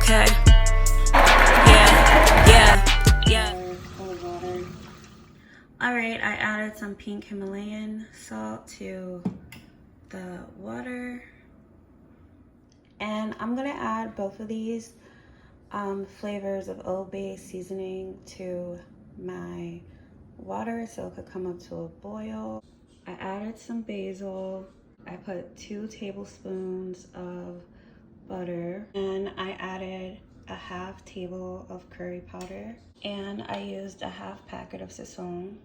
Okay. Yeah. Alright, I added some pink Himalayan salt to the water. And I'm gonna add both of these flavors of Ole Bay seasoning to my water so it could come up to a boil. I added some basil. I put 2 tablespoons of butter, and I added a half table of curry powder, and I used a half packet of Sazon.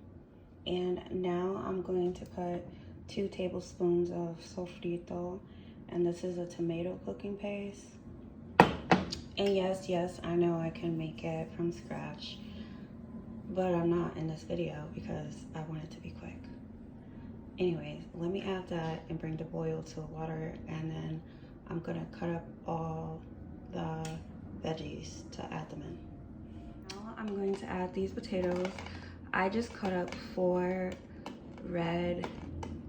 And now I'm going to put 2 tablespoons of Sofrito, and this is a tomato cooking paste. And yes, I know I can make it from scratch, but I'm not in this video because I want it to be quick. Anyways, let me add that and bring the boil to the water, and then I'm gonna cut up all the veggies to add them in. Now I'm going to add these potatoes. I just cut up 4 red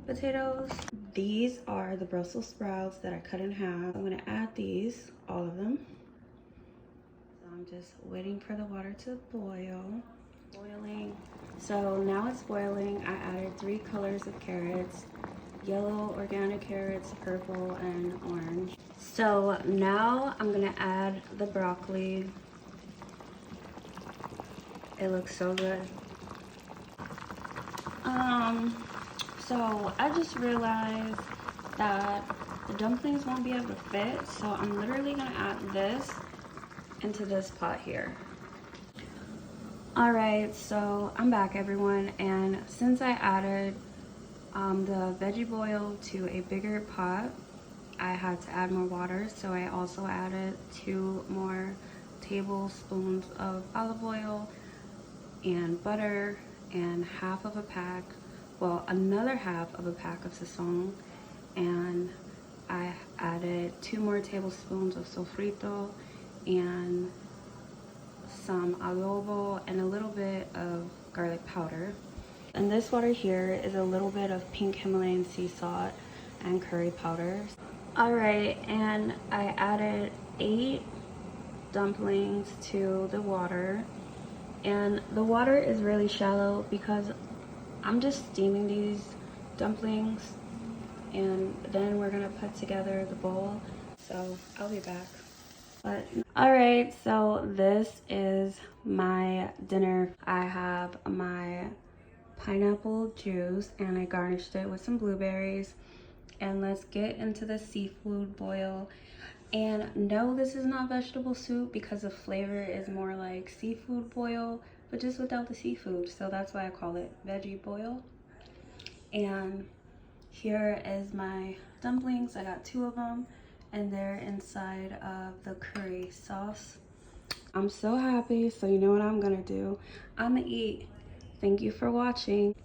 potatoes. These are the Brussels sprouts that I cut in half. I'm gonna add these, all of them. So I'm just waiting for the water to boil. Boiling. So now it's boiling. I added 3 colors of carrots: yellow organic carrots, purple, and orange. So now I'm gonna add the broccoli. It looks so good. So I just realized that the dumplings won't be able to fit, so I'm literally gonna add this into this pot here. Alright, so I'm back, everyone, and since I added the veggie boil to a bigger pot, I had to add more water, so I also added 2 more tablespoons of olive oil and butter and another half of a pack of Sazon, and I added 2 more tablespoons of Sofrito and some adobo and a little bit of garlic powder. And this water here is a little bit of pink Himalayan sea salt and curry powder. Alright, and I added 8 dumplings to the water, and the water is really shallow because I'm just steaming these dumplings, and then we're gonna put together the bowl. So I'll be back. Alright, so this is my dinner. I have my pineapple juice and I garnished it with some blueberries. And let's get into the seafood boil. And no, this is not vegetable soup because the flavor is more like seafood boil, but just without the seafood. So that's why I call it veggie boil. And here is my dumplings. I got 2 of them, and they're inside of the curry sauce. I'm so happy, so you know what I'm gonna do? I'm gonna eat. Thank you for watching.